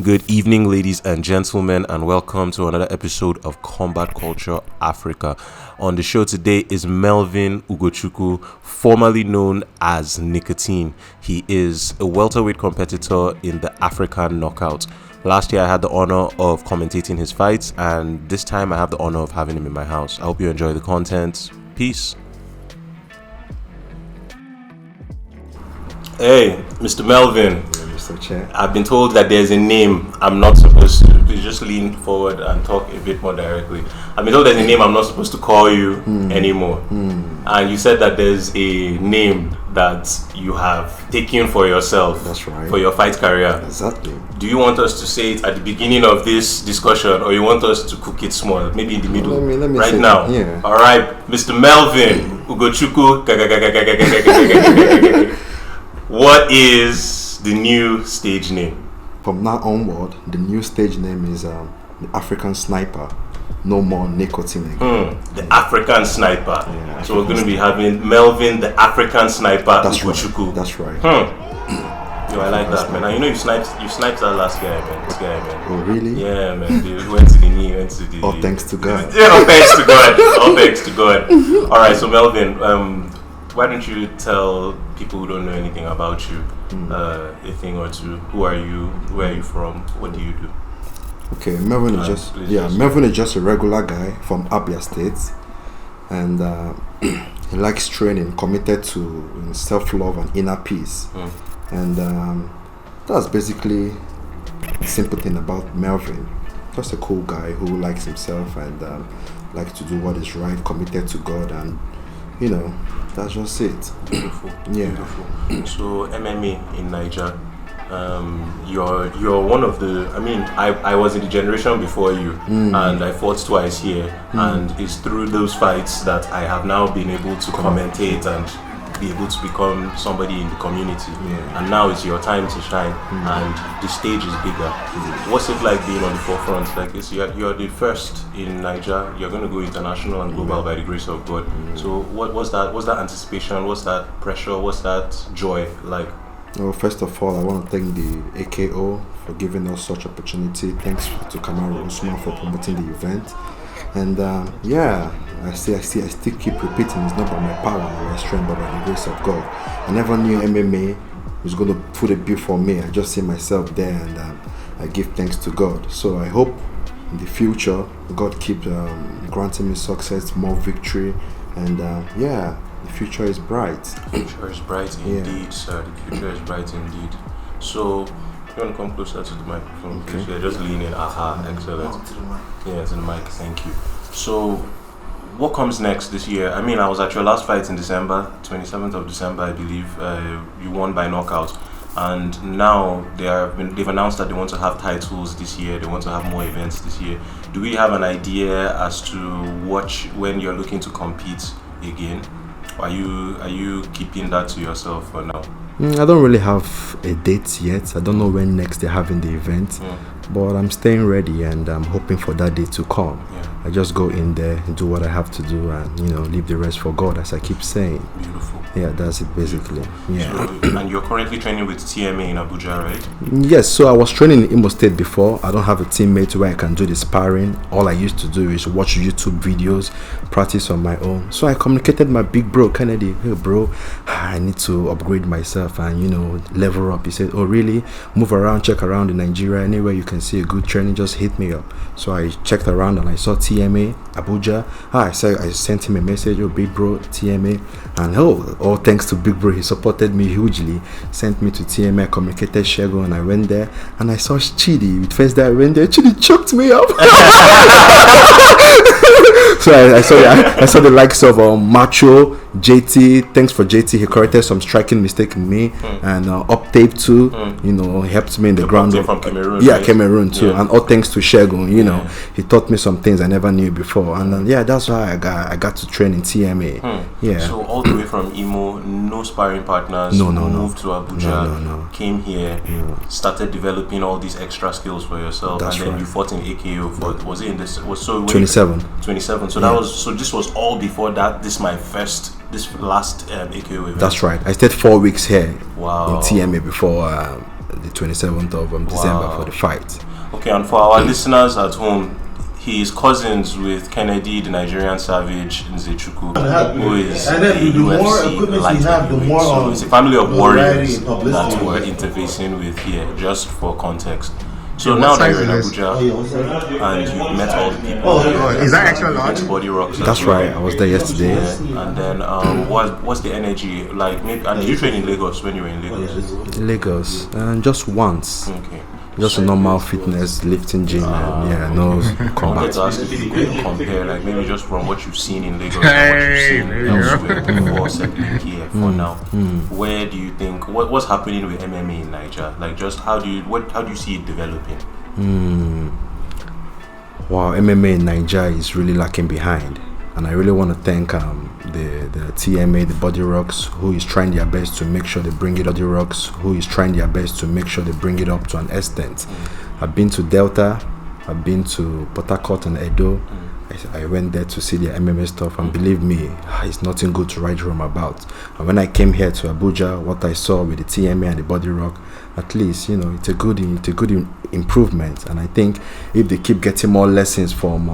Good evening, ladies and gentlemen, and welcome to another episode of Combat Culture Africa. On the show today is Melvin Ugochukwu, formerly known as Nicotine. He is a welterweight competitor in the African Knockout. Last year, I had the honor of commentating his fights, and this time I have the honor of having him in my house. I hope you enjoy the content. Peace. Hey, Mr. Melvin. I've been told that there's a name I'm not supposed to. Please just lean forward and talk a bit more directly. I've been told there's a name I'm not supposed to call you anymore. And you said that there's a name that you have taken for yourself. That's right. For your fight career. Exactly. Do you want us to say it at the beginning of this discussion, or you want us to cook it small, maybe in the middle? Let me right now. Yeah. All right, Mr. Melvin Ugochukwu. What is the new stage name? From now onward, the new stage name is the African Sniper. No more Nicotine again. The African Sniper. Yeah, so we're going to be having Melvin, the African Sniper. That's Ugochukwu. right. That's right. Yo, I like that, man. And you know you sniped that last guy, man. This guy, man. Oh, really? Yeah, man. They went to the knee, went to the... Oh, thanks to God. Yeah, oh, thanks to God. Oh, thanks to God. All right, so Melvin, why don't you tell people who don't know anything about you a thing or two? Who are you? Where are you from? What do you do? Okay, Melvin is just a regular guy from Abia State, and he likes training, committed to self-love and inner peace, and that's basically the simple thing about Melvin. Just a cool guy who likes himself and likes to do what is right, committed to God, and that's just it. Beautiful. Yeah. Beautiful. So MMA in Niger. You're one of the. I mean, I was in the generation before you, and I fought twice here, and it's through those fights that I have now been able to commentate and be able to become somebody in the community. And now it's your time to shine, and the stage is bigger. What's it like being on the forefront? Like you're the first in Niger. You're going to go international and global by the grace of God. So what's that anticipation? What's that pressure? What's that joy like? Well, first of all, I want to thank the AKO for giving us such opportunity. Thanks to Kamaru, Usman for promoting the event. And I still keep repeating, it's not by my power or my strength, but by the grace of God. I never knew MMA was going to put a bill for me. I just see myself there, and I give thanks to God. So I hope in the future, God keep granting me success, more victory, and the future is bright. The future is bright indeed, sir. The future is bright indeed. So, you want to come closer to the microphone, please? Okay. Yeah, just lean in. Aha, excellent. To the mic. Yeah, to the mic. Thank you. So, what comes next this year? I mean, I was at your last fight in December, 27th of December, I believe. You won by knockout. And now they've announced that they want to have titles this year. They want to have more events this year. Do we have an idea as to when you're looking to compete again? Are you keeping that to yourself for now? I don't really have a date yet. I don't know when next they're having the event, but I'm staying ready and I'm hoping for that day to come. I just go in there and do what I have to do, and leave the rest for God, as I keep saying. Beautiful. Yeah, that's it basically. Yeah. So, and you're currently training with TMA in Abuja, right? Yes, so I was training in Imo State before. I don't have a teammate where I can do the sparring. All I used to do is watch YouTube videos, practice on my own. So I communicated my big bro, Kennedy. Hey bro, I need to upgrade myself and level up. He said, oh really? Move around, check around in Nigeria. Anywhere you can see a good training, just hit me up. So I checked around and I saw TMA, Abuja. I sent him a message, oh big bro, TMA. And all thanks to big bro, he supported me hugely. Sent me to TMA, communicated Shego, and I went there and I saw Chidi. With first day I went there, Chidi choked me up. So I saw the likes of Macho, JT. Thanks for JT. He corrected some striking mistake in me, and Up Tape too. He helped me in the ground. From Cameroon. Yeah, right? Cameroon too. And all thanks to Shegun. He taught me some things I never knew before, and that's why I got to train in TMA. Yeah. So all the way from Imo, no sparring partners. No. Moved to Abuja. No. Came here, started developing all these extra skills for yourself, That's and then right. you fought in AKO. Was it in this? Was so 27. 27. So this was all before that. This last AKO event. That's right. I stayed 4 weeks here Wow. in TMA before the 27th of December for the fight. Okay, and for our listeners at home, he is cousins with Kennedy, the Nigerian savage, Ugochukwu, who is the UFC light heavyweight. So it's a family of warriors that we're interfacing with here, just for context. So now that you're in Abuja and you met all the people, is that extra large? Body Rocks. That's right. I was there yesterday. Yeah. And then what's the energy like? Maybe, and did you train in Lagos when you were in Lagos? Lagos, just once. Okay. Just a normal fitness lifting gym, and no I wanted combat. to ask if you could compare, like maybe just from what you've seen in Lagos and what you've seen elsewhere before settling here for now. Where do you think what's happening with MMA in Nigeria? Like, just how do you see it developing? Wow, MMA in Nigeria is really lacking behind, and I really want to thank the TMA, the Body Rocks, who is trying their best to make sure they bring it up. The Rocks, who is trying their best to make sure they bring it up to an extent. I've been to Delta, I've been to Port Harcourt and Edo. I went there to see their MMA stuff, and believe me, it's nothing good to write home about. And when I came here to Abuja, what I saw with the TMA and the Body Rock, at least, it's a good improvement. And I think if they keep getting more lessons from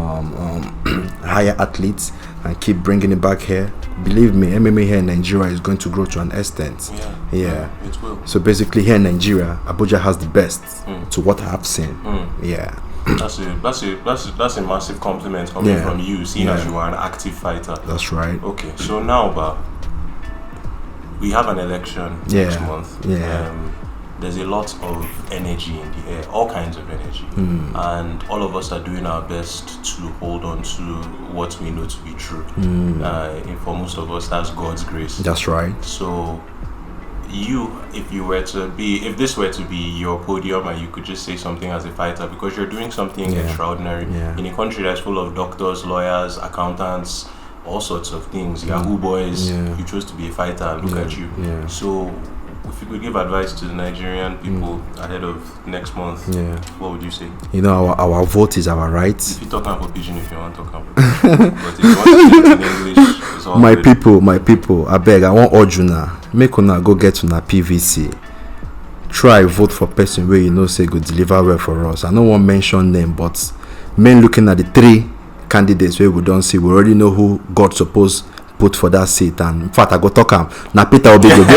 higher athletes and keep bringing it back here, believe me, MMA here in Nigeria is going to grow to an extent. Yeah, it will. So basically, here in Nigeria, Abuja has the best to what I have seen. Yeah. That's a massive compliment coming from you, seeing as you are an active fighter. That's right. Okay, so now, we have an election next month. There's a lot of energy in the air, all kinds of energy, and all of us are doing our best to hold on to what we know to be true. For most of us, that's God's grace. That's right. So, if this were to be your podium and you could just say something as a fighter, because you're doing something extraordinary in a country that's full of doctors, lawyers, accountants, all sorts of things, Yahoo boys, you chose to be a fighter, and look at you. So if you could give advice to the Nigerian people ahead of next month, what would you say? Our vote is our right. If you talk about pigeon, if you want to talk about pigeon. But if you want to speak in English, it's all my good. people, I beg, I want Ojuna, make una go get una PVC. Try vote for person where say go deliver well for us. I don't want to mention name, but men looking at the 3 candidates where we don't see, we already know who God supposed put for that seat. And in fact, I go talk him. Now Peter Obi go be.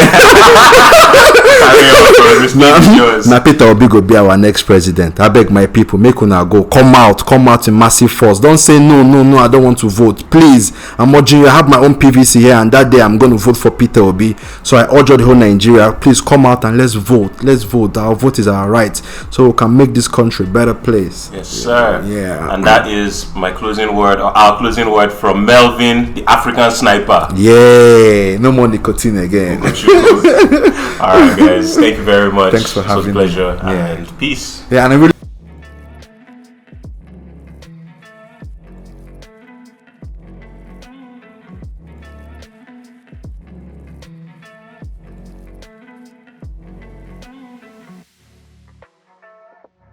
Now Peter Obi go be our next president. I beg my people, make una go come out in massive force. Don't say no, I don't want to vote. Please, I'm urging you. I have my own PVC here, and that day I'm going to vote for Peter Obi. So I urge the whole Nigeria, please come out and let's vote. Our vote is our right, so we can make this country a better place. Yes, sir. Yeah. And that is my closing word, or our closing word, from Melvin, the African sniper. Yeah, no more nicotine again. All right, guys. Thank you very much. Thanks for having me. It was a pleasure and peace. Yeah, and I really